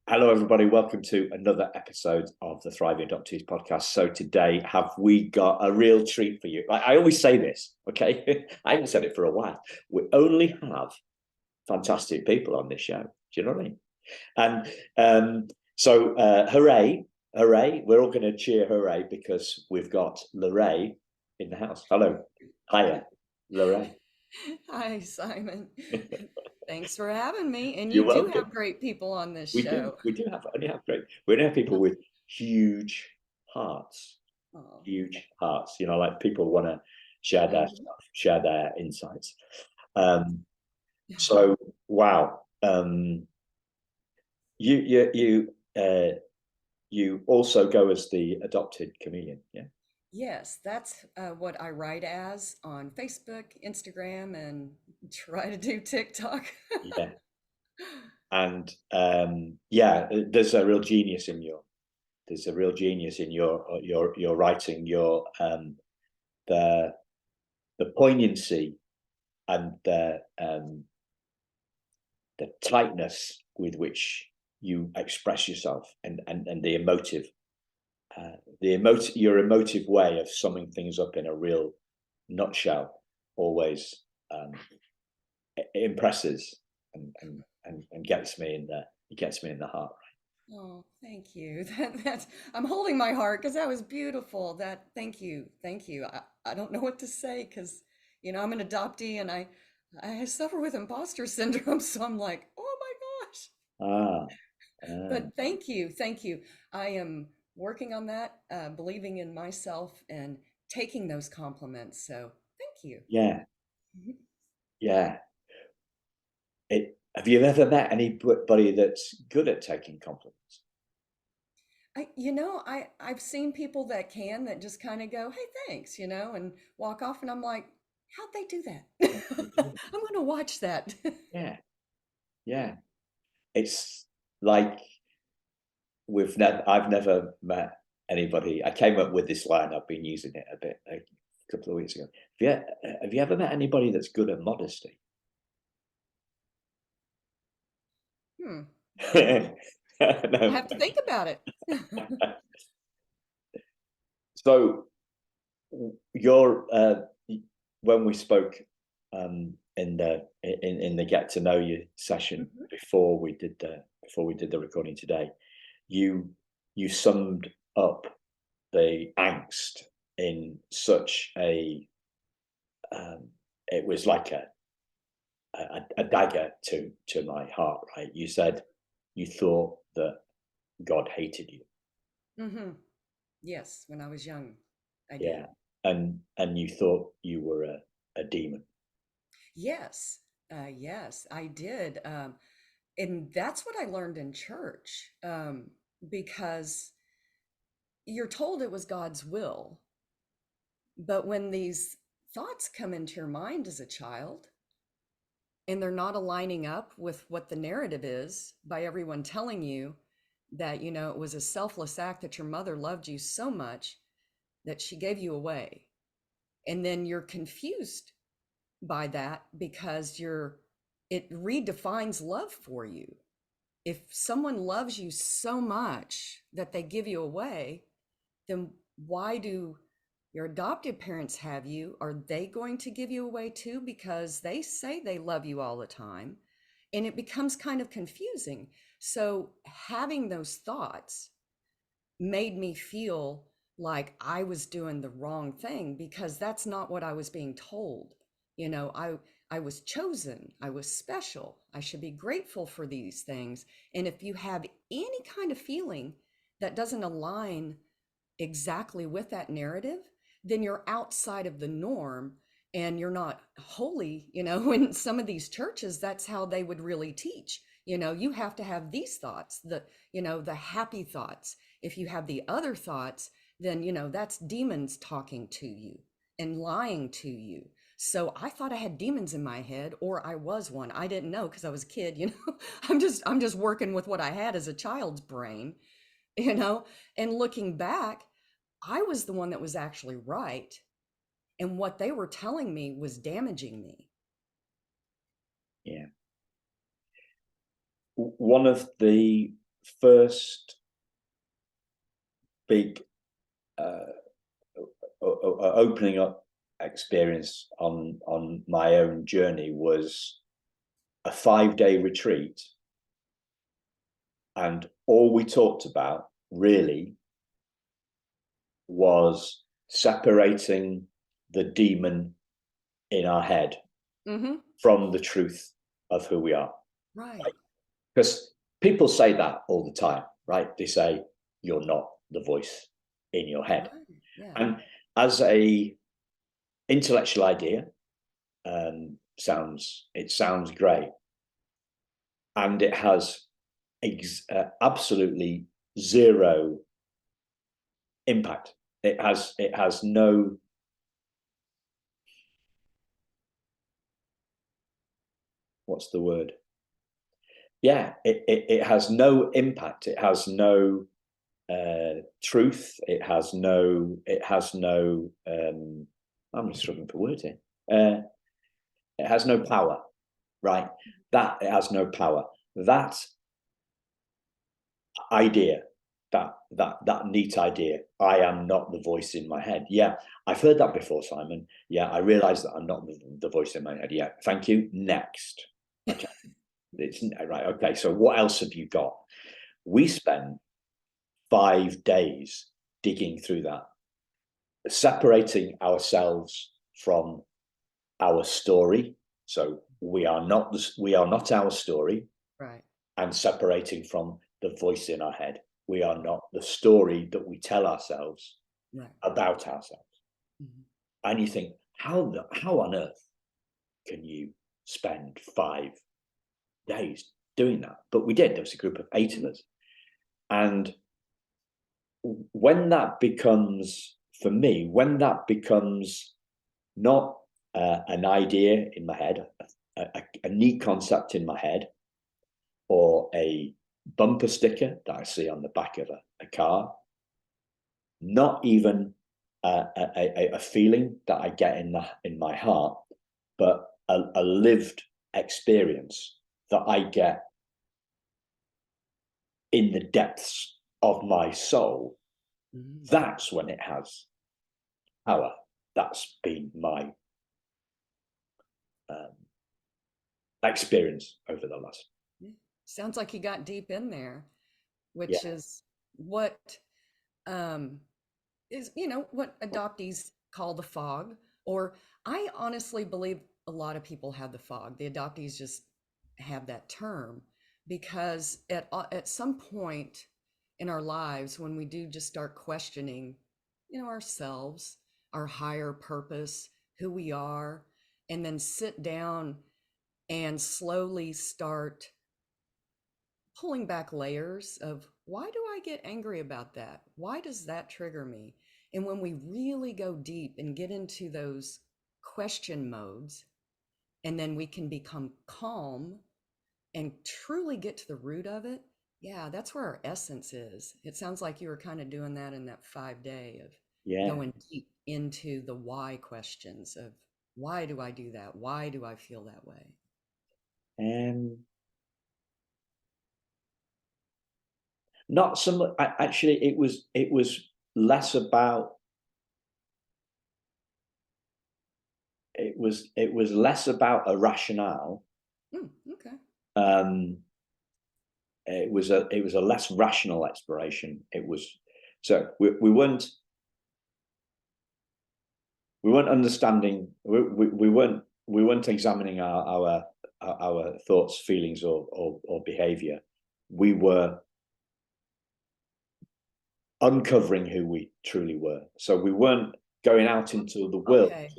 Hello, everybody. Welcome to another episode of the Thriving Adoptees podcast. So today, have we got a real treat for you? I always say this, okay? I haven't said it for a while. We only have fantastic people on this show. Do you know what I mean? And hooray, hooray. We're all going to cheer hooray because we've got Lorah in the house. Hello. Hiya, Lorah. Hi, Simon. Thanks for having me. And You're you do welcome. have great people on this We do. show. We do have only have great. We only have people with huge hearts. Oh, Huge hearts. You know, like people want to share their mhm. stuff, share their insights. Um, so wow. You also go as the adopted chameleon, yeah? Yes, that's what I write as on Facebook, Instagram, and try to do TikTok. Yeah. And yeah, there's a real genius in your writing, the poignancy and the tightness with which you express yourself, and your emotive way of summing things up in a real nutshell always um, impresses and gets me in the heart. Oh, thank you. That's I'm holding my heart because that was beautiful. Thank you. Thank you. I don't know what to say because I'm an adoptee and I suffer with imposter syndrome, so I'm like, oh my gosh. Ah, ah, But thank you, thank you. I am working on that, believing in myself and taking those compliments. So thank you. yeah, Mhm. yeah. Have you ever met anybody that's good at taking compliments? I've seen people that just kind of go, "Hey, thanks," and walk off, and I'm like, "How'd they do that?" I'm gonna watch that. Yeah, yeah. It's like I've never met anybody. I came up with this line. I've been using it a bit a couple of weeks ago. Have you ever met anybody that's good at modesty? Hmm. I No. have to think about it. So your when we spoke in the get to know you session Mhm. before we did the recording today, you you summed up the angst in such it was like a dagger to my heart, right? You said you thought that God hated you. Mhm. Yes, when I was young, I Yeah. did. And you thought you were a demon. Yes, yes, I did. And that's what I learned in church, because you're told it was God's will. But when these thoughts come into your mind as a child and they're not aligning up with what the narrative is by everyone telling you that, it was a selfless act, that your mother loved you so much that she gave you away. And then you're confused by that because it redefines love for you. If someone loves you so much that they give you away, then why do your adoptive parents have you? Are they going to give you away too? Because they say they love you all the time. And it becomes kind of confusing. So having those thoughts made me feel like I was doing the wrong thing because that's not what I was being told. You know, I was chosen, I was special. I should be grateful for these things. And if you have any kind of feeling that doesn't align exactly with that narrative, then you're outside of the norm and you're not holy. In some of these churches, that's how they would really teach. You have to have these thoughts, the happy thoughts. If you have the other thoughts, then, that's demons talking to you and lying to you. So I thought I had demons in my head, or I was one. I didn't know because I was a kid. I'm just working with what I had as a child's brain, you know and looking back, I was the one that was actually right, and what they were telling me was damaging me. Yeah. One of the first big opening up experience on my own journey was a 5-day retreat, and all we talked about really was separating the demon in our head from the truth of who we are. Right. Because people say that all the time, right? They say you're not the voice in your head. Right. Yeah. And as a intellectual idea, it sounds great, and it has absolutely zero impact. It has no, what's the word? Yeah, it has no impact. It has no truth. It has no. I'm just struggling for words here. It has no power, right? That it has no power. That idea, that neat idea. I am not the voice in my head. Yeah, I've heard that before, Simon. Yeah, I realize that I'm not the voice in my head. Yeah, thank you. Next. Okay. It's right. Okay. So what else have you got? We spent 5 days digging through that, separating ourselves from our story. So we are not our story. Right. And separating from the voice in our head. We are not the story that we tell ourselves about ourselves. And you think, how on earth can you spend 5 days doing that? But we did. There was a group of 8 of us. And when that becomes, for me, when that becomes not an idea in my head, a neat concept in my head, or a bumper sticker that I see on the back of a car, not even a feeling that I get in my heart, but a lived experience that I get in the depths of my soul. That's when it has power. That's been my experience over the last. Sounds like you got deep in there, which is what is, what adoptees call the fog. Or I honestly believe a lot of people have the fog. The adoptees just have that term because at some point in our lives, when we do just start questioning, ourselves, our higher purpose, who we are, and then sit down and slowly start pulling back layers of, why do I get angry about that? Why does that trigger me? And when we really go deep and get into those question modes, and then we can become calm and truly get to the root of it. Yeah, that's where our essence is. It sounds like you were kind of doing that in that 5-day of going deep into the why questions of, why do I do that? Why do I feel that way? Not so much. Actually, it was less about. It was less about a rationale. Okay. It was a less rational exploration. It was, so we weren't understanding. We weren't examining our thoughts, feelings, or behavior. We were uncovering who we truly were. So we weren't going out into the world to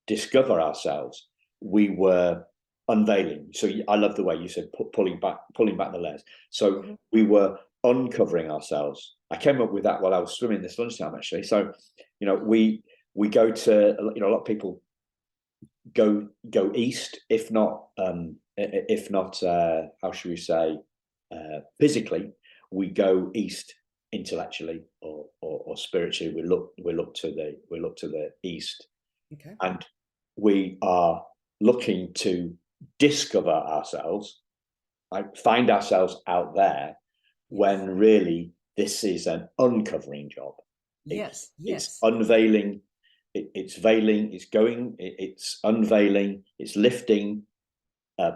discover ourselves. We were unveiling. So I love the way you said pulling back the layers. So we were uncovering ourselves. I came up with that while I was swimming this lunchtime, actually. So, we go to, a lot of people go east, if not how should we say, physically, we go east intellectually or spiritually. We look to the east, and we are looking to discover ourselves find ourselves out there when really this is an uncovering job. Yes, It's yes, unveiling, it's veiling, it's unveiling, it's lifting,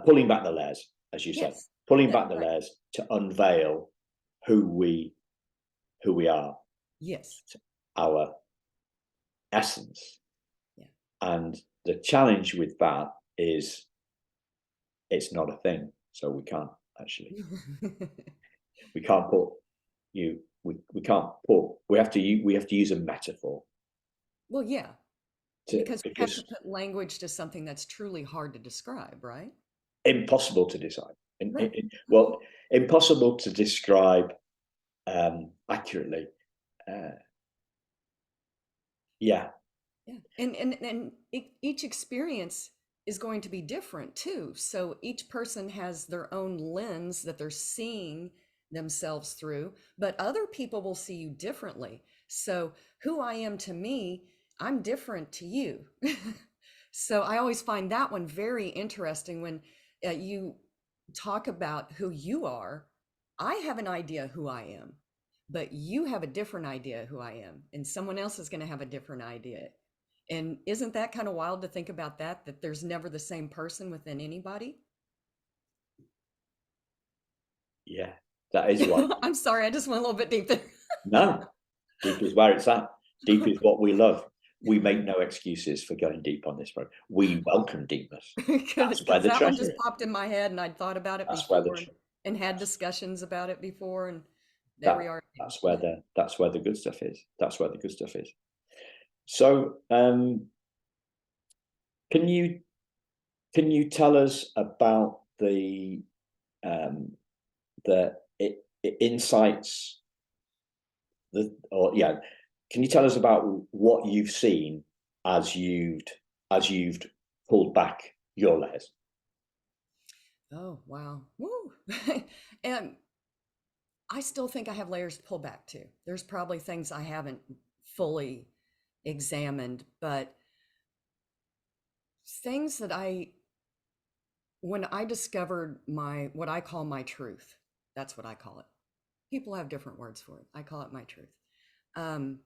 pulling back the layers, as you said, yes. pulling That's back the right. layers to unveil who we are, Yes. our essence. Yeah. And the challenge with that is it's not a thing. So we can't actually, we can't put you, we can't put, we have to use a metaphor Well, yeah, to, because we have to because put language to something that's truly hard to describe, right? impossible to decide. Right. Well, impossible to describe accurately. Yeah. Yeah. And each experience is going to be different too. So each person has their own lens that they're seeing themselves through, but other people will see you differently. So who I am to me, I'm different to you. So I always find that one very interesting when you talk about who you are. I have an idea who I am, but you have a different idea who I am, and someone else is going to have a different idea. And isn't that kind of wild to think about that there's never the same person within anybody? Yeah, that is what. I'm sorry, I just went a little bit deep there. No, deep is where it's at. Deep is what we love. We make no excuses for going deep on this program. We welcome deepness. That's where Because the that one treasure just is. popped in my head and I'd thought about it That's where the before and had discussions about it before, and there that we are. that's where the good stuff is. That's where the good stuff is. So, can you tell us about the insights? Can you tell us about what you've seen as you've pulled back your layers? Oh, wow. Woo. And I still think I have layers to pull back to. There's probably things I haven't fully examined, but things that when I discovered what I call my truth, that's what I call it. People have different words for it. I call it my truth. Um,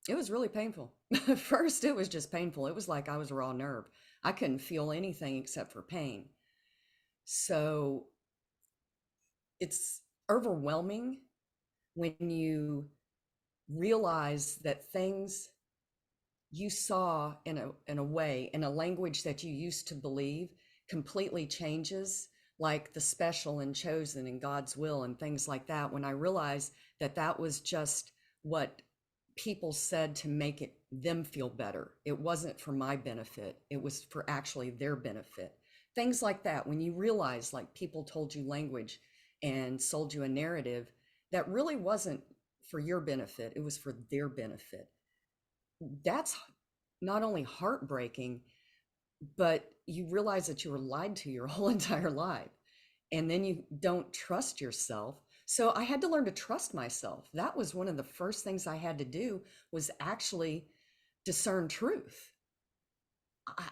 it was really painful. First, it was just painful. It was like I was a raw nerve. I couldn't feel anything except for pain. So it's overwhelming when you realize that things you saw in a way, in a language that you used to believe, completely changes, like the special and chosen and God's will and things like that. When I realized that that was just what people said to make them feel better, it wasn't for my benefit, it was for actually their benefit. Things like that, when you realize like people told you language and sold you a narrative that really wasn't for your benefit, it was for their benefit. That's not only heartbreaking, but you realize that you were lied to your whole entire life. And then you don't trust yourself. So I had to learn to trust myself. That was one of the first things I had to do, was actually discern truth.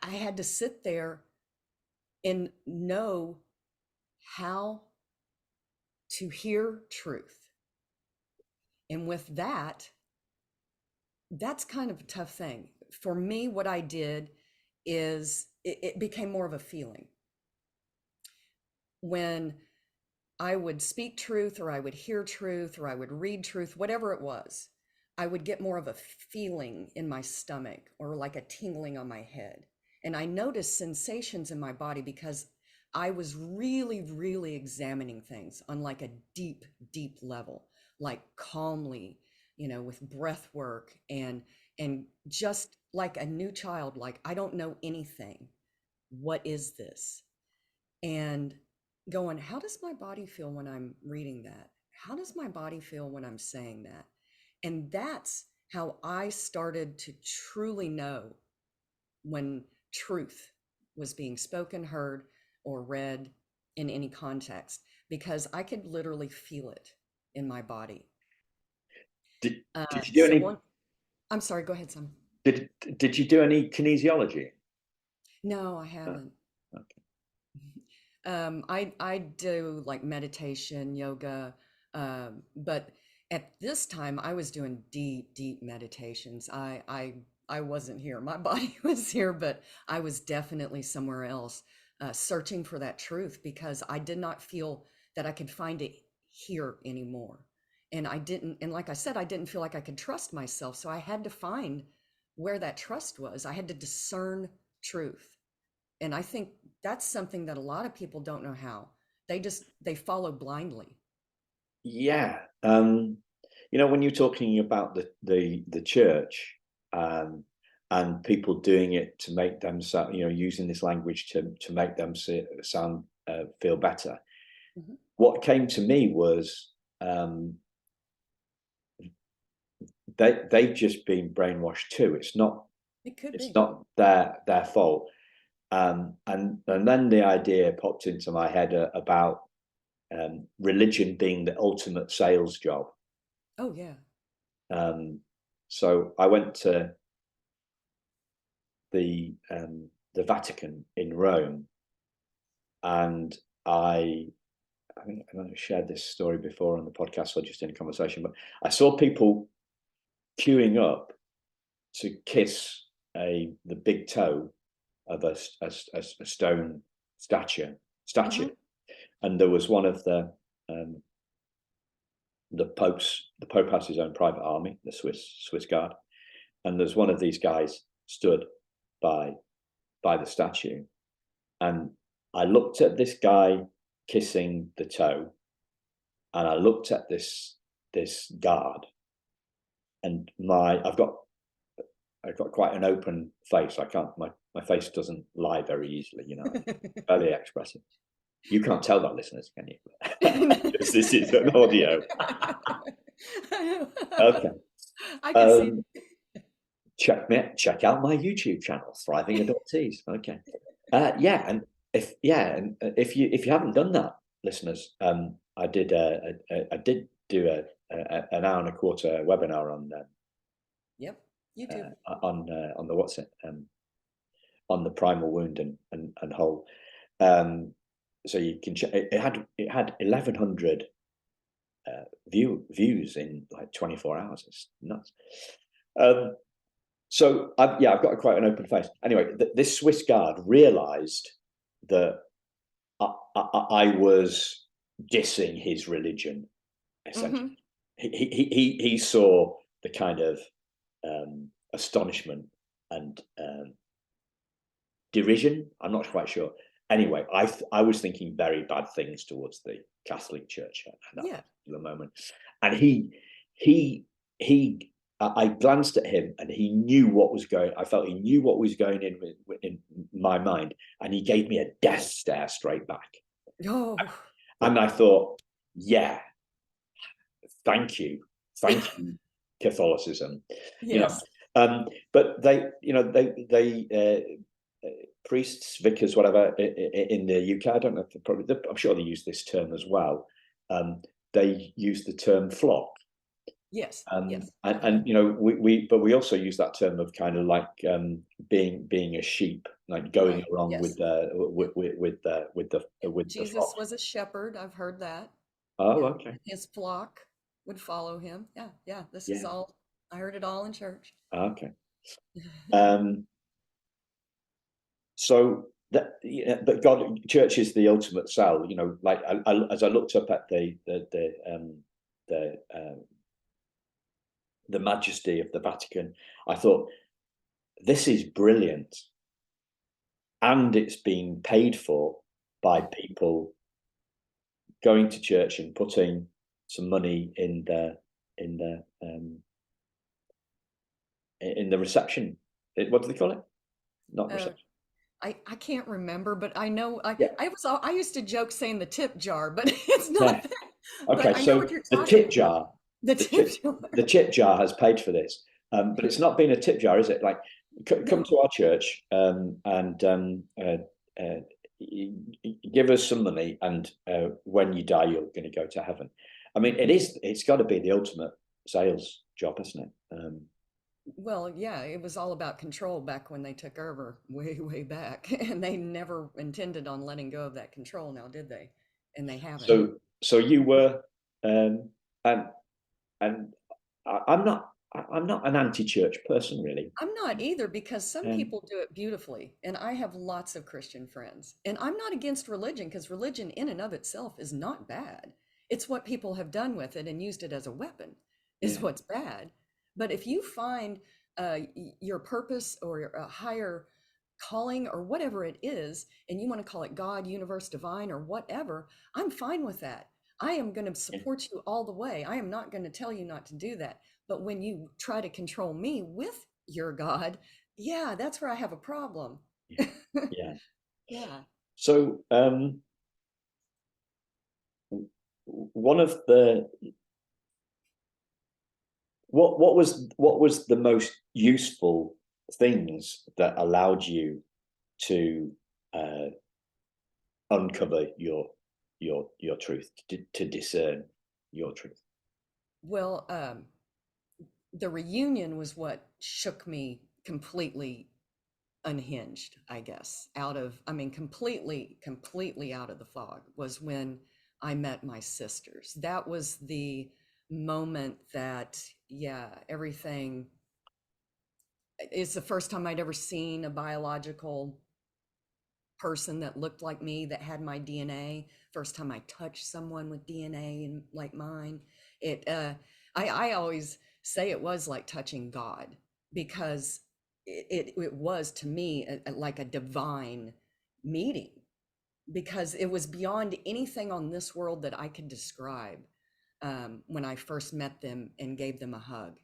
I had to sit there and know how to hear truth. And with that, that's kind of a tough thing. For me, what I did is it became more of a feeling. When I would speak truth, or I would hear truth, or I would read truth, whatever it was, I would get more of a feeling in my stomach or like a tingling on my head. And I noticed sensations in my body because I was really, really examining things on like a deep, deep level, like calmly, with breath work and just like a new child, like, I don't know anything. What is this? And going, how does my body feel when I'm reading that? How does my body feel when I'm saying that? And that's how I started to truly know when truth was being spoken, heard, or read in any context, because I could literally feel it in my body. Did you do So any? I'm sorry, go ahead, Sam. Did you do any kinesiology? No, I No. haven't. Okay. I do like meditation, yoga, but at this time I was doing deep meditations. I wasn't here. My body was here, but I was definitely somewhere else, searching for that truth because I did not feel that I could find it here anymore. And I didn't, and like I said, I didn't feel like I could trust myself. So I had to find where that trust was. I had to discern truth. And I think that's something that a lot of people don't know how. They follow blindly. Yeah. When you're talking about the church, um, and people doing it to make them sound, using this language to make them sound feel better. Mhm. What came to me was they've just been brainwashed too. It's not It could it's be. not their fault. And then the idea popped into my head about religion being the ultimate sales job. Oh yeah. So I went to the Vatican in Rome, and I think I've shared this story before on the podcast or just in a conversation, but I saw people queuing up to kiss the big toe of a stone statue, Hmm. and there was one of the popes. The Pope has his own private army, the Swiss Guard, and there's one of these guys stood by the statue, and I looked at this guy kissing the toe, and I looked at this guard, and I've got quite an open face. I can't my face doesn't lie very easily, fairly expressive. You can't tell that, listeners, can you? This is an audio. Okay. I can see. Check out my YouTube channel, Thriving Adoptees. Okay. And if you haven't done that, listeners, I did do an hour and a quarter webinar on Yep, YouTube. on the what's it on the primal wound and whole. So you can check. It had 1,100 views in like 24 hours. It's nuts. So I've got quite an open face. Anyway, this Swiss guard realised that I was dissing his religion. Essentially, Hmm. he saw the kind of astonishment and derision. I'm not quite sure. Anyway, I was thinking very bad things towards the Catholic Church at that Yeah. particular moment, and he I glanced at him, and he knew what was going. I felt he knew what was going in my mind, and he gave me a death stare straight back. Oh. And I thought, yeah, thank you, Catholicism. Yes. But priests, vicars, whatever, in the UK, I don't know if I'm sure they use this term as well. They use the term flock. Yes. Yes. And we also use that term of kind of like being a sheep, like going Right. along Yes. with the flock. Jesus was a shepherd. I've heard that. Oh, Yeah. okay. His flock would follow him. Yeah. Yeah. This is Yeah. all, I heard it all in church. Okay. Um, so but God, church is the ultimate cell. Like as I looked up at the majesty of the Vatican, I thought, this is brilliant, and it's being paid for by people going to church and putting some money in the reception. What do they call it? Not Uh, reception. I can't remember, but I know Yeah. I used to joke saying the tip jar, but it's not Yeah. that. Okay. But I know So what you're the talking tip about. jar, The the tip tip, jar. the tip jar has paid for this, but it's not been a tip jar, is it? Like, come No. to our church and give us some money, and when you die, you're going to go to heaven. I mean, it's got to be the ultimate sales job, isn't it? Well, yeah, it was all about control back when they took over way, way back. And they never intended on letting go of that control now, did they? And they haven't. So you were, and and I'm not an anti-church person really. I'm not either, because some Um, people do it beautifully. And I have lots of Christian friends. And I'm not against religion, because religion in and of itself is not bad. It's what people have done with it and used it as a weapon is yeah, what's bad. But if you find your purpose or a higher calling or whatever it is, and you want to call it God, universe, divine, or whatever, I'm fine with that. I am going to yeah, support you all the way. I am not going to tell you not to do that. But when you try to control me with your God, yeah, that's where I have a problem. yeah, yeah. Yeah. So one of the what was the most useful things that allowed you to uh, uncover your truth, to discern your truth? Well, the reunion was what shook me completely unhinged, I guess, out of, I mean, completely out of the fog was when I met my sisters. That was the moment that, yeah, everything, it's the first time I'd ever seen a biological person that looked like me, that had my DNA. First time I touched someone with DNA and like mine. It I always say it was like touching God, because it was to me like a divine meeting, because it was beyond anything on this world that I could describe. When I first met them and gave them a hug.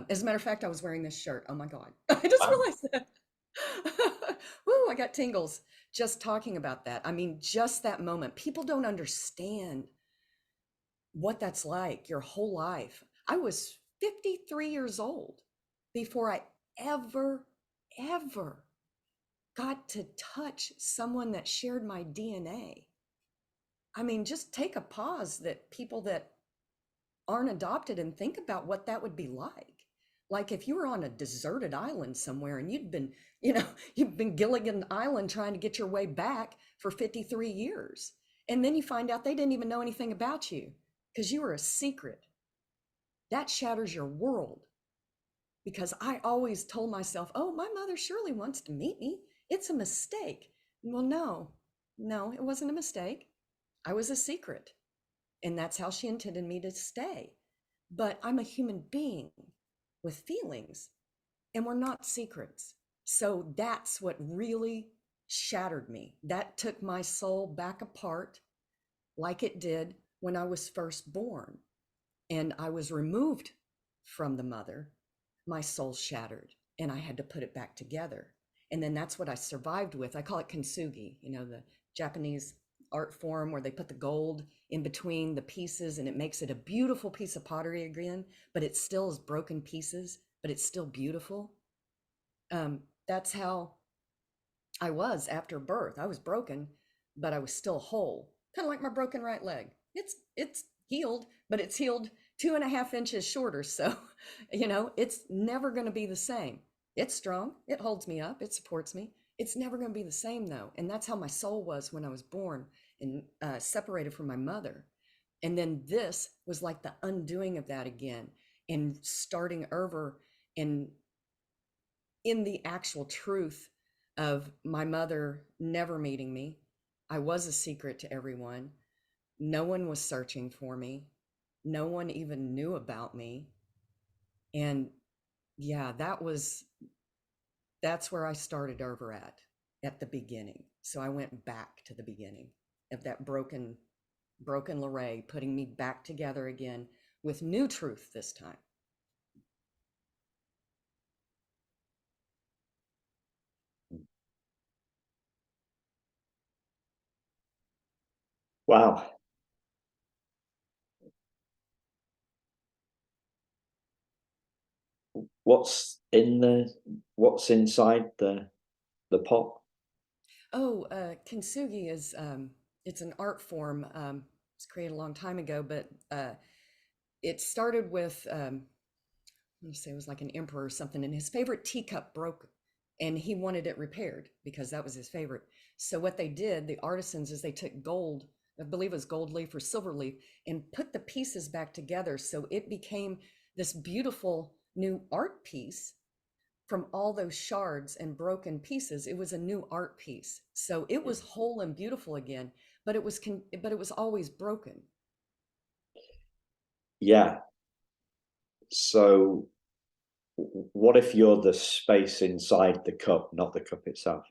As a matter of fact, I was wearing this shirt. Oh my God. I just Wow. realized that. Woo, I got tingles just talking about that. I mean, just that moment. People don't understand what that's like your whole life. I was 53 years old before I ever, ever got to touch someone that shared my DNA. I mean, just take a pause, that people that aren't adopted, and think about what that would be like. Like if you were on a deserted island somewhere and you'd been, you know, you've been Gilligan Island trying to get your way back for 53 years. And then you find out they didn't even know anything about you because you were a secret. That shatters your world, because I always told myself, oh, my mother surely wants to meet me. It's a mistake. Well, no, no, it wasn't a mistake. I was a secret. And that's how she intended me to stay. But I'm a human being with feelings, and we're not secrets. So that's what really shattered me. That took my soul back apart, like it did when I was first born and I was removed from the mother. My soul shattered and I had to put it back together. And then that's what I survived with. I call it kintsugi, you know, the Japanese art form where they put the gold in between the pieces and it makes it a beautiful piece of pottery again, but it still is broken pieces, but it's still beautiful. That's how I was after birth. I was broken, but I was still whole. Kind of like my broken right leg. It's healed, but it's healed 2.5 inches shorter. So, you know, it's never going to be the same. It's strong. It holds me up. It supports me. It's never going to be the same though. And that's how my soul was when I was born and separated from my mother. And then this was like the undoing of that again, and starting over and in the actual truth of my mother never meeting me. I was a secret to everyone. No one was searching for me. No one even knew about me. And yeah, that's where I started over at the beginning. So I went back to the beginning of that broken Lorah, putting me back together again with new truth this time. Wow. What's in the what's inside the pot? Oh, kintsugi is it's an art form. It's created a long time ago, but it started with let me say it was like an emperor or something, and his favorite teacup broke, and he wanted it repaired because that was his favorite. So what they did, the artisans, is they took gold, I believe it was gold leaf or silver leaf, and put the pieces back together, so it became this beautiful new art piece from all those shards and broken pieces. It was a new art piece, so it was whole and beautiful again, but it was always broken. Yeah. So what if you're the space inside the cup, not the cup itself?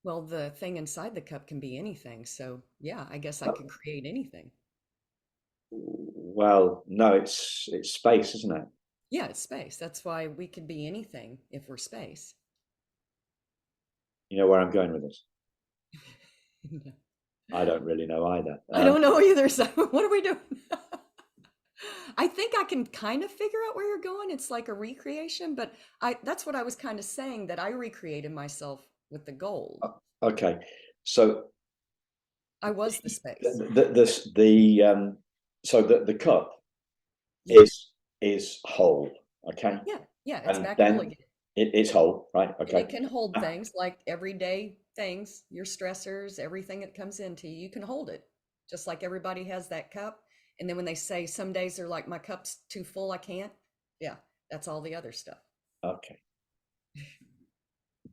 Well, the thing inside the cup can be anything. So, yeah, I guess I could create anything. Well, no, it's space, isn't it? Yeah, it's space. That's why we could be anything if we're space. You know where I'm going with this? No, I don't really know either. I don't know either. So, what are we doing? I think I can kind of figure out where you're going. It's like a recreation, but that's what I was kind of saying, that I recreated myself with the gold. Okay, so I was the space. so the cup Yeah. is whole, okay, Yeah. Yeah. It's and back whole then again. it's whole, right? And Okay. it can hold things like everyday things, your stressors, everything that comes into you, you can hold it. Just like everybody has that cup. And then when they say some days they're like, my cup's too full, I can't. Yeah, that's all the other stuff. Okay.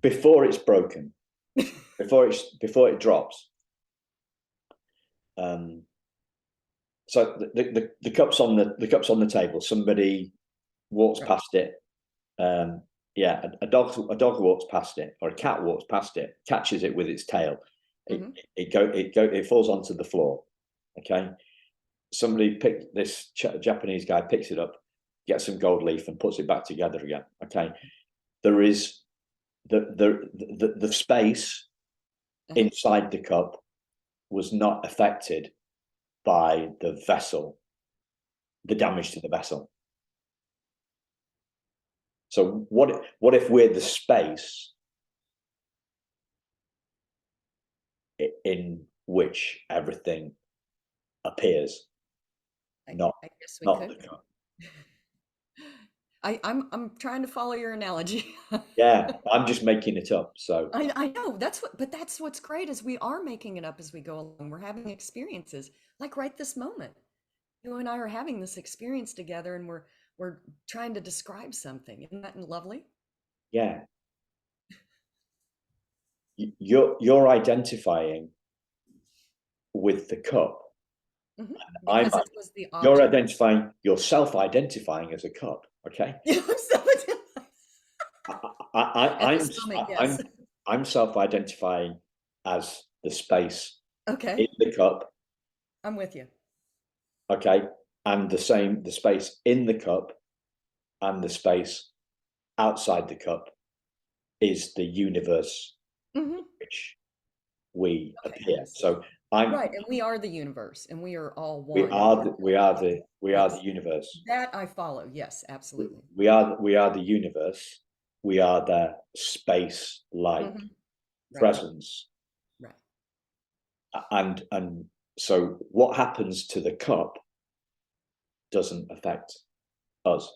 Before it's broken, before it drops. So the cup's on the table. Somebody walks Right. past it. Yeah, a dog walks past it, or a cat walks past it, catches it with its tail. Mm-hmm. It falls onto the floor. Okay. Somebody Japanese guy picks it up, gets some gold leaf, and puts it back together again. Okay. There is the space Uh-huh. inside the cup was not affected by the vessel, the damage to the vessel. So what if we're the space in which everything appears, not I guess we not could. the cup? I'm trying to follow your analogy. Yeah, I'm just making it up. So I know but that's what's great, is we are making it up as we go along. We're having experiences like right this moment. You and I are having this experience together, and we're trying to describe something. Isn't that lovely? yeah, you're identifying with the cup. Hmm. I'm Because it was the You're object. identifying, you're self-identifying as a cup. Okay. Yeah, at I'm this moment, I'm yes. I'm self-identifying as the space in Okay, the cup. I'm with you. Okay, and the space in the cup and the space outside the cup is the universe Hmm. in which we Okay, appear. yes. So I'm Right, and we are the universe, and we are all we one. are We're the, we all are one. the we are the Yes, universe. that I follow. Yes, absolutely. We are the universe. We are the space like Hmm. Right, presence. right. And so what happens to the cup doesn't affect us.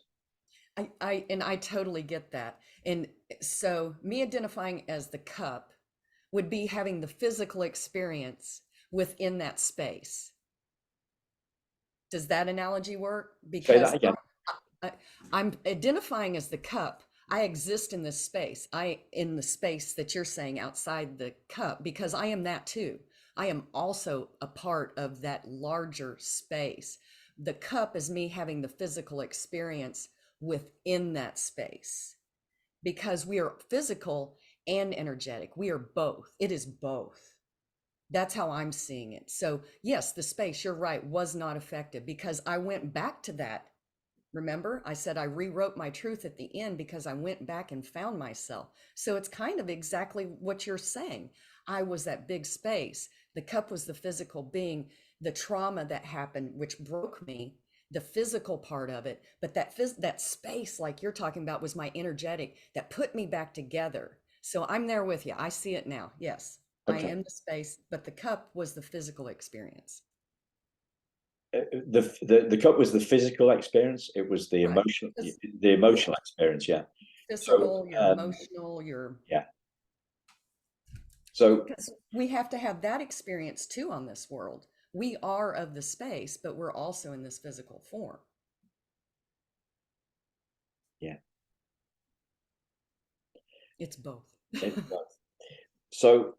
I totally get that. And so me identifying as the cup would be having the physical experience within that space. Does that analogy work? Say that Because again. I'm identifying as the cup. I exist in this space. In the space that you're saying outside the cup, because I am that too. I am also a part of that larger space. The cup is me having the physical experience within that space, because we are physical and energetic. We are both. It is both. That's how I'm seeing it. So, yes, the space, you're right, was not affected because I went back to that. Remember, I said I rewrote my truth at the end because I went back and found myself. So it's kind of exactly what you're saying. I was that big space. The cup was the physical being, the trauma that happened, which broke me, the physical part of it. But that space, like you're talking about, was my energetic that put me back together. So I'm there with you. I see it now. Yes, I Okay. am the space, but the cup was the physical experience. the cup was the physical experience. It was the Right. emotional experience. Yeah. So Physical, your emotional, your yeah. So because we have to have that experience too on this world. We are of the space, but we're also in this physical form. yeah. It's both. So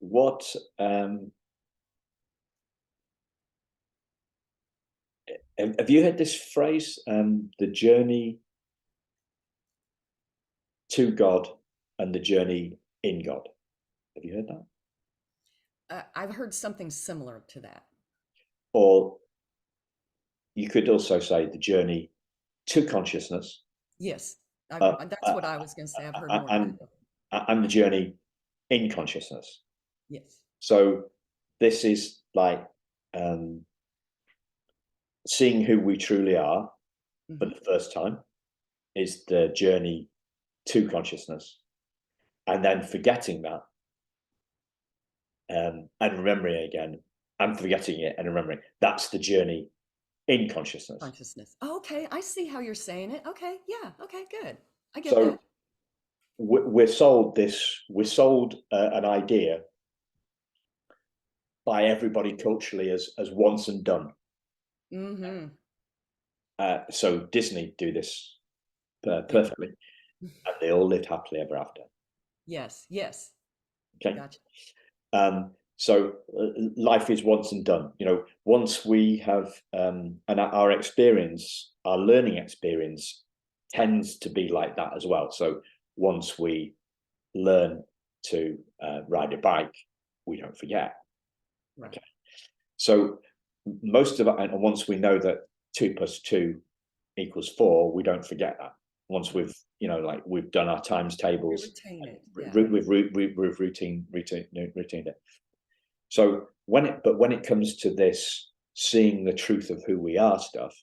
what have you heard this phrase, the journey to God and the journey in God? Have you heard that? I've heard something similar to that. Or you could also say the journey to consciousness. Yes, uh, that's uh, what I was going to say. I've heard uh, more than and that. and the journey in consciousness. Yes. So this is like seeing who we truly are for Hmm. the first time is the journey to consciousness, and then forgetting that, and remembering again, and forgetting it and remembering. That's the journey in consciousness. Consciousness. Oh, okay, I see how you're saying it. Okay, yeah. Okay, good. I get So that. we're sold this. We're sold an idea by everybody culturally as once and done. Mm-hmm. So Disney do this Yeah. perfectly, and they all lived happily ever after. Yes. Yes. Okay. Gotcha. So life is once and done. Once we have, and our experience, our learning experience tends to be like that as well. So once we learn to ride a bike, we don't forget. Right. Okay. So most of it, and once we know that 2+2 = 4, we don't forget that. Once we've, like we've done our times We tables, retain it. Yeah. we've routined it. So when it comes to this seeing the truth of who we are stuff,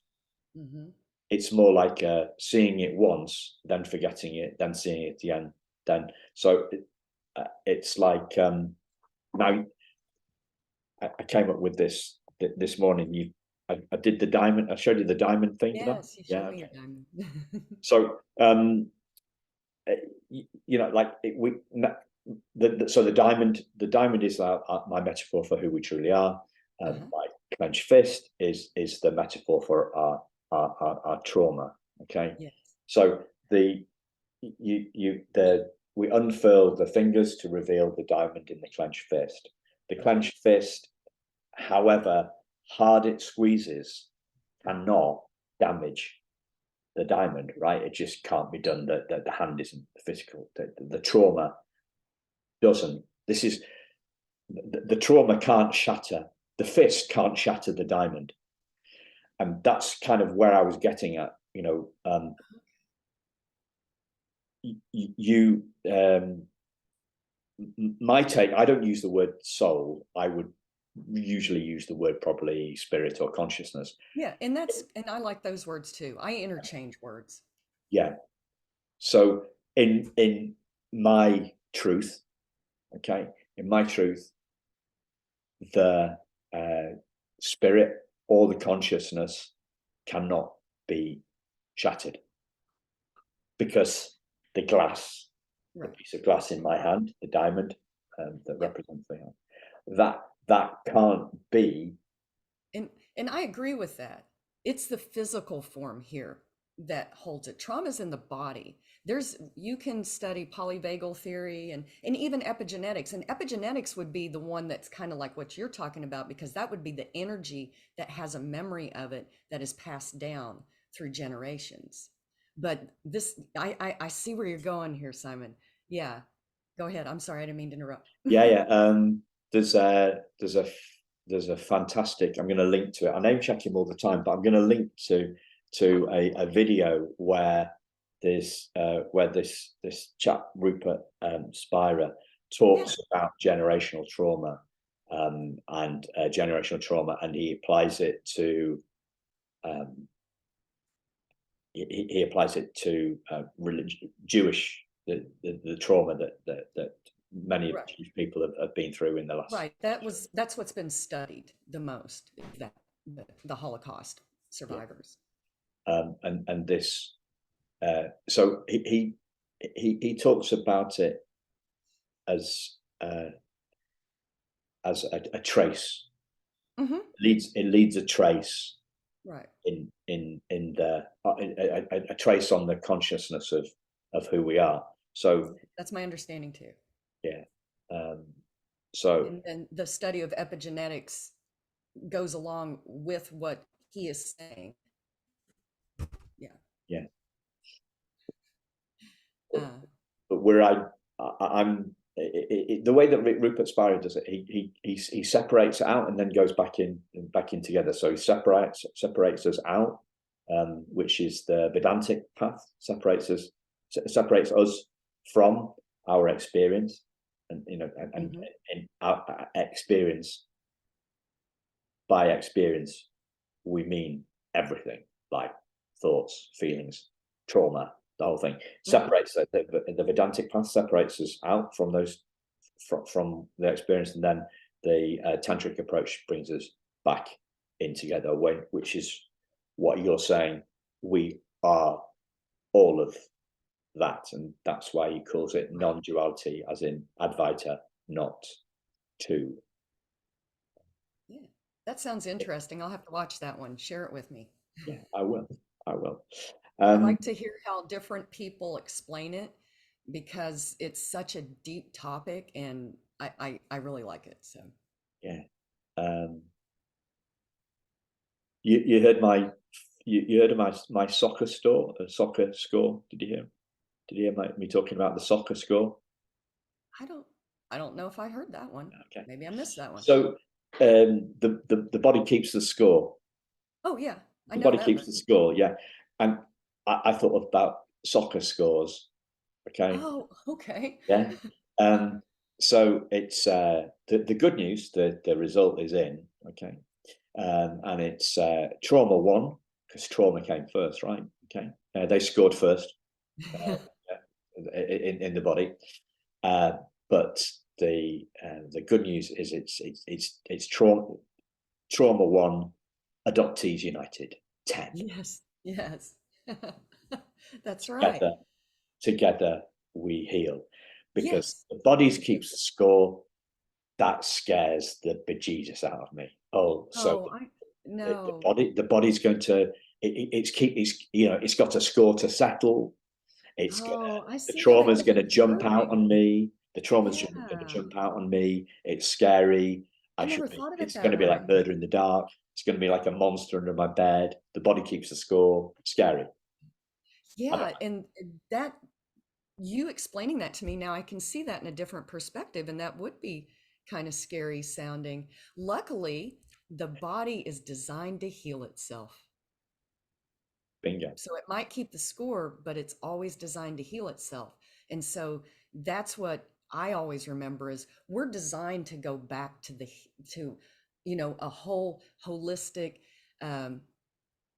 Mm-hmm. it's more like seeing it once, then forgetting it, then seeing it again. It's like now I came up with this morning. I did the diamond. I showed you the diamond thing. Yes, you Yeah. showed me Okay. your diamond. So like so the diamond is my metaphor for who we truly are. Uh-huh. My clenched fist is the metaphor for our trauma. Okay. Yes. So we unfurl the fingers to reveal the diamond in the clenched fist. The Right. clenched fist, however hard it squeezes, cannot damage the diamond, right? It just can't be done. The hand isn't physical. The trauma doesn't. This is the trauma can't shatter. The fist can't shatter the diamond, and that's kind of where I was getting at. My take. I don't use the word soul. I would usually use the word probably spirit or consciousness. Yeah, and I like those words too. I interchange words. Yeah. So in my truth, okay, in my truth, the spirit or the consciousness cannot be shattered, because the Right. piece of glass in my hand, the diamond that Yep. represents the hand, that can't be. And I agree with that. It's the physical form here that holds it. Trauma's in the body. You can study polyvagal theory and even epigenetics. And epigenetics would be the one that's kind of like what you're talking about, because that would be the energy that has a memory of it that is passed down through generations. But I see where you're going here, Simon. Yeah. Go ahead. I'm sorry, I didn't mean to interrupt. Yeah. There's a fantastic. I'm going to link to it. I name check him all the time, but I'm going to link to a video where this chap Rupert Spira Yeah. talks about generational trauma, and he applies it to religion, Jewish, the trauma that many Right. people have been through in the last. Right. That's what's been studied the most, is that the Holocaust survivors. And this, so he talks about it as a trace. Mm-hmm. It leads a trace Right. in the a trace on the consciousness of who we are. So That's my understanding too. yeah, so And the study of epigenetics goes along with what he is saying. Yeah. yeah, Uh, but where I'm the way that Rupert Spira does it, he separates it out and then goes back in together. So he separates us out, which is the Vedantic path, separates us from our experience, and mm-hmm. our experience. By experience, we mean everything, like thoughts, feelings, trauma, the whole thing. Separates the Vedantic path separates us out from those from the experience, and then the tantric approach brings us back in together, which is what you're saying. We are all of that, and that's why he calls it non-duality, as in Advaita, not two. Yeah. That sounds interesting. I'll have to watch that one. Share it with me. Yeah, I will. I like to hear how different people explain it, because it's such a deep topic, and I really like it. So yeah. You heard you heard of my soccer score? Did you hear? Did you hear me talking about the soccer score? I don't I don't know if I heard that one. Okay. Maybe I missed that one. So the body keeps the score. Oh yeah, I The know body that keeps one. the score. Yeah, and I thought about soccer scores. Okay. Oh, okay. Yeah. So it's the good news. The result is in. Okay. And it's trauma won, because trauma came first, right? Okay. They scored first in the body, but the good news is it's trauma won, adoptees united 10. Yes, yes. That's right. Together, together we heal, because Yes. the bodies keeps the score. That scares the bejesus out of me. Oh, so Oh, I no. the body's going to it's got a score to settle. It's gonna Oh, I the see how that trauma's can going be to jump out disturbing. on me. The trauma's going to Yeah. jump out on me. It's scary. I never thought of it It's going that to be like way. murder in the dark. It's going to be like a monster under my bed. The body keeps the score. Scary. I don't Yeah, and that you explaining that to me now, I can see that in a different perspective, and that would be kind of scary sounding. Luckily, the body is designed to heal itself. bingo. So it might keep the score, but it's always designed to heal itself. And so that's what I always remember, is we're designed to go back to to, a whole holistic um,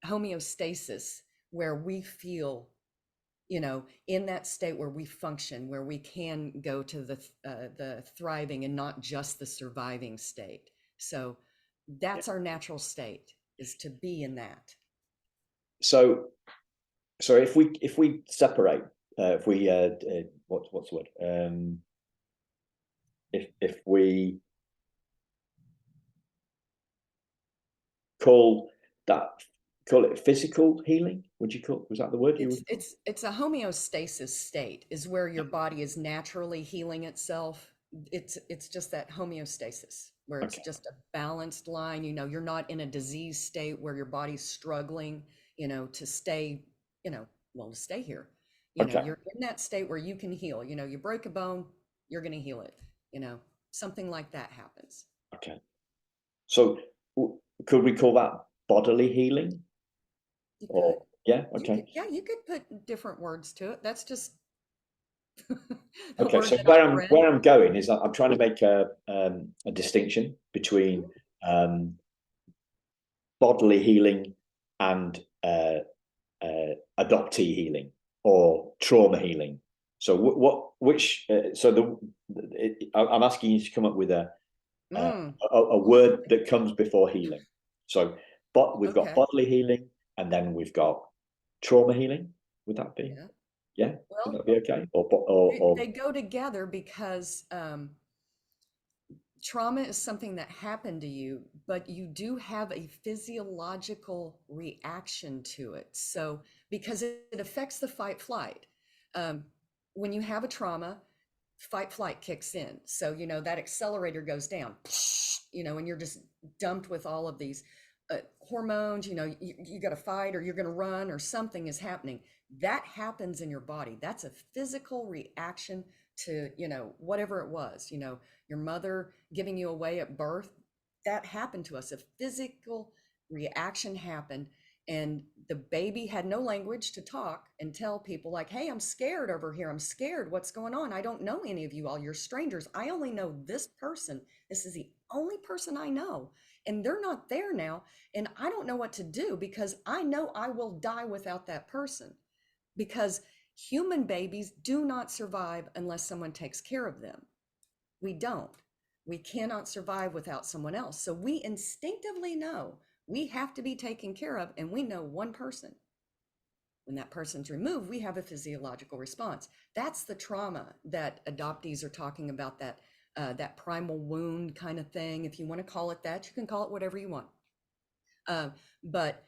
homeostasis, where we feel, in that state where we function, where we can go to the thriving and not just the surviving state. So Yeah. that's our natural state, is to be in that. So if we separate, if we what's the word? If we call that call it physical healing, would you call, was that the word you It's would call? it's it's a homeostasis state, is where your body is naturally healing itself. It's just that homeostasis, where it's Okay. just a balanced line. You're not in a disease state where your body's struggling, to stay, to stay here. Okay. You're in that state where you can heal. You break a bone, you're going to heal it. Something like that happens. Okay. So could we call that bodily healing? You could. Or yeah, You okay. could, yeah, you could put different words to it. That's just the Okay. word So that I've read. where I'm going is I'm trying to make a distinction between bodily healing and adoptee healing or trauma healing. So I'm asking you to come up with a word that comes before healing. So, but we've got bodily healing, and then we've got trauma healing. Would that be? Yeah. Well, would that be okay? Or they go together because trauma is something that happened to you, but you do have a physiological reaction to it. So, because it affects the fight flight. When you have a trauma, fight flight kicks in. So, that accelerator goes down, and you're just dumped with all of these hormones. You got to fight, or you're going to run, or something is happening. That happens in your body. That's a physical reaction to, whatever it was, your mother giving you away at birth. That happened to us. A physical reaction happened, and the baby had no language to talk and tell people like, hey, I'm scared over here. I'm scared. What's going on? I don't know any of you all. You're strangers. I only know this person. This is the only person I know. And they're not there now. And I don't know what to do, because I know I will die without that person, because human babies do not survive unless someone takes care of them. We don't. We cannot survive without someone else. So we instinctively know we have to be taken care of, and we know one person. When that person's removed, we have a physiological response. That's the trauma that adoptees are talking about, that primal wound kind of thing. If you want to call it that, you can call it whatever you want. But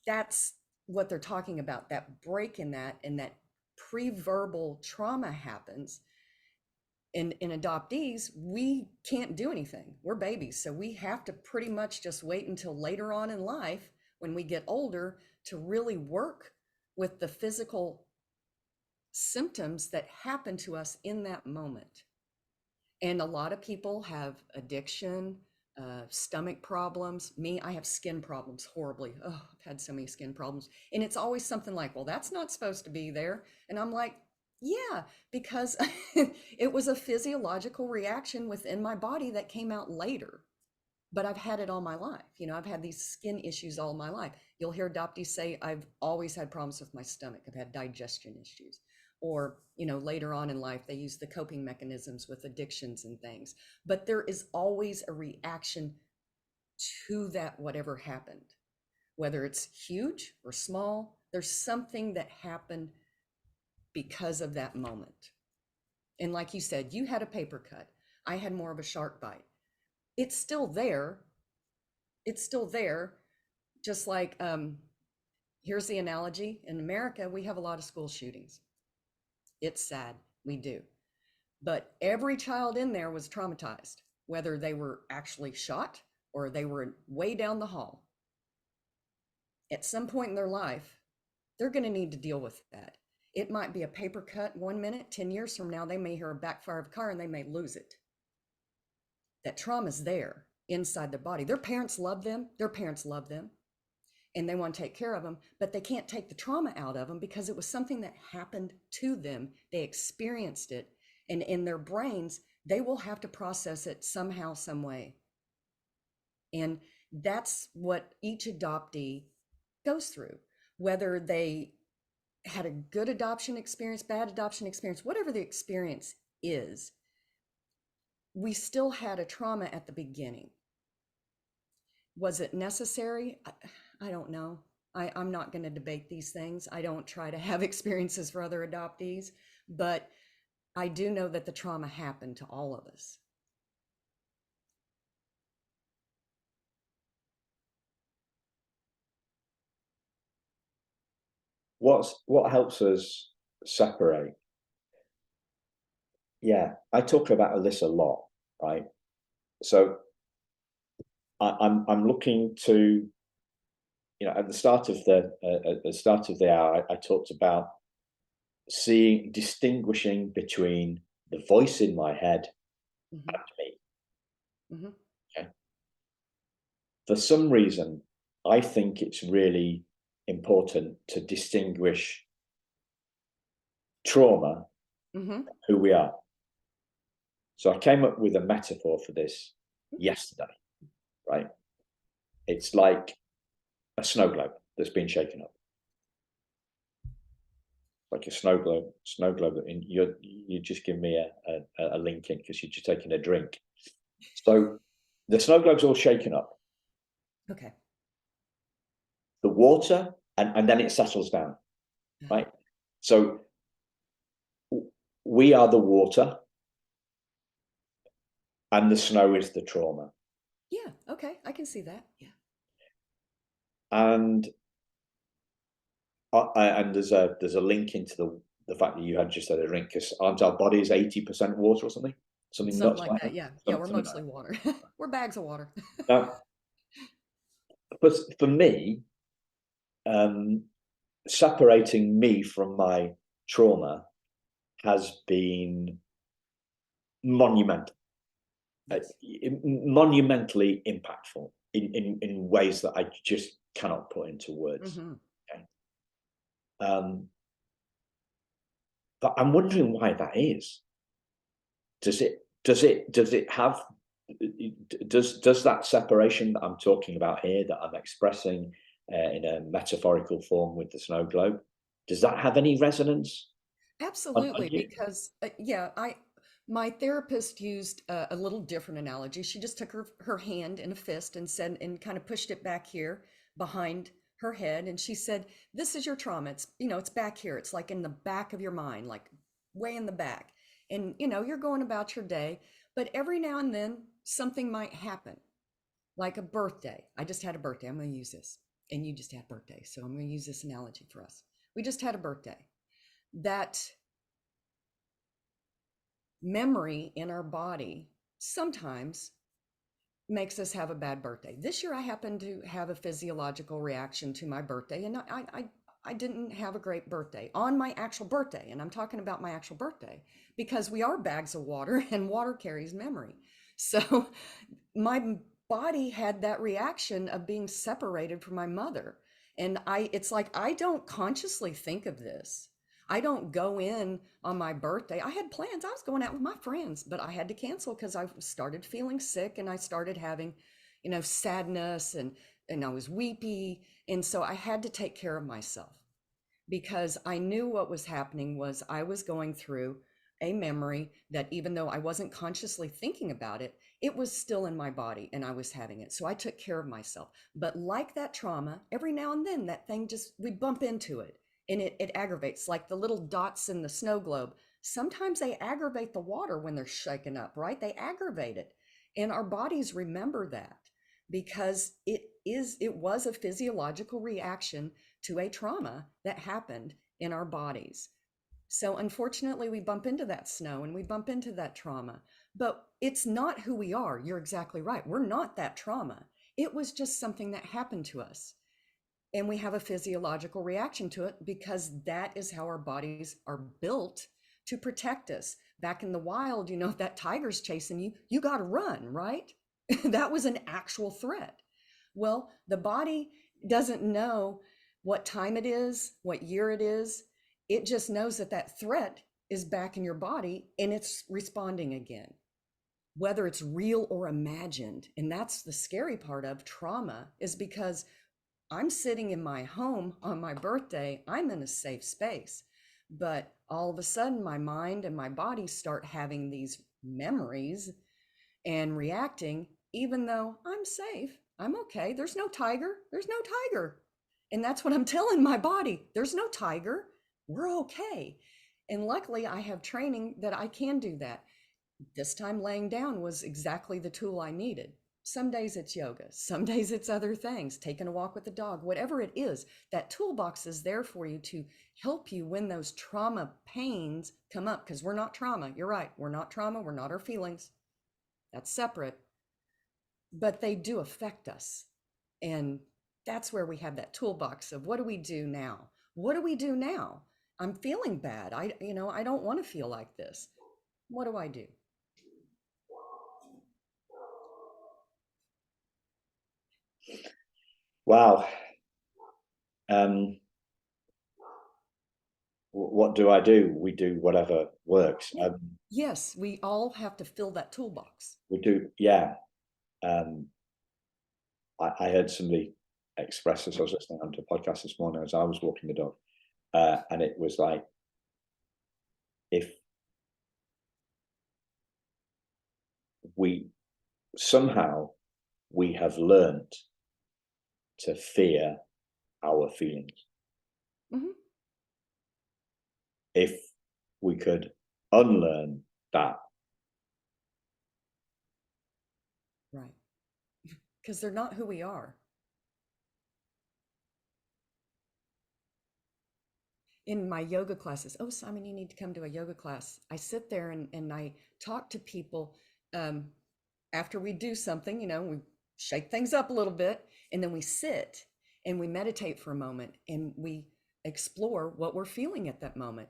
that's what they're talking about, that break in that, and that pre-verbal trauma happens. In adoptees, we can't do anything. We're babies. So we have to pretty much just wait until later on in life, when we get older, to really work with the physical symptoms that happen to us in that moment. And a lot of people have addiction, stomach problems. Me, I have skin problems horribly. Oh, I've had so many skin problems. And it's always something like, well, that's not supposed to be there. And I'm like, yeah, because it was a physiological reaction within my body that came out later. But I've had it all my life. I've had these skin issues all my life. You'll hear adoptees say, I've always had problems with my stomach. I've had digestion issues. Or, later on in life, they use the coping mechanisms with addictions and things. But there is always a reaction to that, whatever happened. Whether it's huge or small, there's something that happened because of that moment. And like you said, you had a paper cut. I had more of a shark bite. It's still there. It's still there. Just like, here's the analogy. In America, we have a lot of school shootings. It's sad. We do. But every child in there was traumatized, whether they were actually shot or they were way down the hall. At some point in their life, they're going to need to deal with that. It might be a paper cut 1 minute, 10 years from now, they may hear a backfire of a car and they may lose it. That trauma's there inside their body. Their parents love them. Their parents love them. And they want to take care of them, but they can't take the trauma out of them because it was something that happened to them. They experienced it, and in their brains, they will have to process it somehow, some way. And that's what each adoptee goes through, whether they had a good adoption experience, bad adoption experience, whatever the experience is, we still had a trauma at the beginning. Was it necessary? I don't know. I'm not going to debate these things. I don't try to have experiences for other adoptees, but I do know that the trauma happened to all of us. What helps us separate? Yeah, I talk about this a lot, right? So I'm looking to, at the start of the hour, I talked about distinguishing between the voice in my head and me. Okay. For some reason, I think it's really important to distinguish trauma, who we are. So I came up with a metaphor for this yesterday, right? It's like a snow globe that's been shaken up. like a snow globe. And you just give me a link in because you're just taking a drink. So the snow globe's all shaken up. Okay. The water, and then it settles down, right? So we are the water, and the snow is the trauma. Yeah. Okay. I can see that. Yeah. And and there's a link into the fact that you had just had a drink, because aren't our bodies 80% water or something Something nuts like like that. that? Yeah. Yeah. We're Something like mostly water. We're bags of water. that. Now, but for me, separating me from my trauma has been monumental, Yes. monumentally impactful in ways that I just cannot put into words. Mm-hmm. Okay? But I'm wondering why that is. Does it have, does that separation that I'm talking about here, that I'm expressing in a metaphorical form with the snow globe, does that have any resonance on Absolutely, you? because yeah, my therapist used a little different analogy. She just took her hand in a fist and said, and kind of pushed it back here behind her head, and she said, "This is your trauma. It's, it's back here. It's like in the back of your mind, like way in the back. And you're going about your day, but every now and then something might happen, like a birthday. I just had a birthday. I'm going to use this, and you just had a birthday, so I'm going to use this analogy for us. We just had a birthday. That memory in our body sometimes makes us have a bad birthday. This year I happened to have a physiological reaction to my birthday, and I didn't have a great birthday on my actual birthday. And I'm talking about my actual birthday because we are bags of water and water carries memory. So my body had that reaction of being separated from my mother. And it's like, I don't consciously think of this. I don't go in on my birthday. I had plans. I was going out with my friends, but I had to cancel because I started feeling sick and I started having, sadness, and I was weepy. And so I had to take care of myself because I knew what was happening was I was going through a memory that, even though I wasn't consciously thinking about it, it was still in my body and I was having it. So I took care of myself. But like that trauma, every now and then that thing we bump into it, and it aggravates, like the little dots in the snow globe. Sometimes they aggravate the water when they're shaken up, right? They aggravate it. And our bodies remember that because it was a physiological reaction to a trauma that happened in our bodies. So unfortunately, we bump into that snow and we bump into that trauma, but it's not who we are. You're exactly right. We're not that trauma. It was just something that happened to us. And we have a physiological reaction to it because that is how our bodies are built to protect us. Back in the wild, if that tiger's chasing you, you got to run, right? That was an actual threat. Well, the body doesn't know what time it is, what year it is. It just knows that that threat is back in your body and it's responding again, whether it's real or imagined. And that's the scary part of trauma, is because I'm sitting in my home on my birthday, I'm in a safe space. But all of a sudden, my mind and my body start having these memories and reacting, even though I'm safe, I'm okay. There's no tiger. There's no tiger. And that's what I'm telling my body. There's no tiger. We're okay. And luckily, I have training that I can do that. This time, laying down was exactly the tool I needed. Some days it's yoga, some days it's other things, taking a walk with the dog, whatever it is. That toolbox is there for you to help you when those trauma pains come up, because we're not trauma. You're right. We're not trauma. We're not our feelings. That's separate, but they do affect us. And that's where we have that toolbox of, what do we do now? What do we do now? I'm feeling bad. I don't want to feel like this. What do I do? Wow. What do I do? We do whatever works. Yeah. Yes, we all have to fill that toolbox. We do, yeah. I heard somebody express this. I was listening to a podcast this morning as I was walking the dog, and it was like, if we somehow we have learned to fear our feelings. Mhm. If we could unlearn that. Right. Because they're not who we are. In my yoga classes, oh, Simon, you need to come to a yoga class. I sit there and I talk to people after we do something, we shake things up a little bit, and then we sit and we meditate for a moment and we explore what we're feeling at that moment.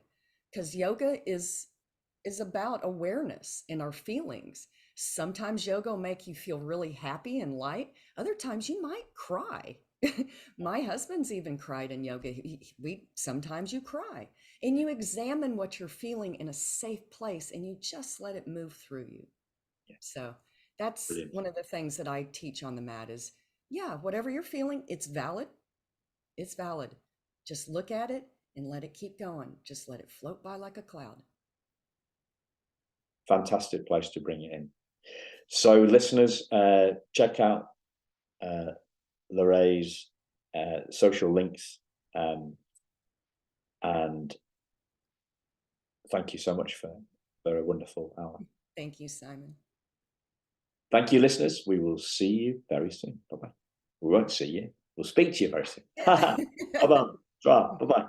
Because yoga is about awareness in our feelings. Sometimes yoga will make you feel really happy and light. Other times you might cry. My husband's even cried in yoga. Sometimes you cry and you examine what you're feeling in a safe place and you just let it move through you. So that's Brilliant. one of the things that I teach on the mat is, whatever you're feeling, it's valid. It's valid. Just look at it and let it keep going. Just let it float by like a cloud. Fantastic place to bring it in. So listeners, check out Lorrah's social links, and thank you so much for a wonderful hour. Thank you, Simon. Thank you, listeners. We will see you very soon. Bye-bye. We won't see you. We'll speak to you very soon. Bye-bye. Bye-bye.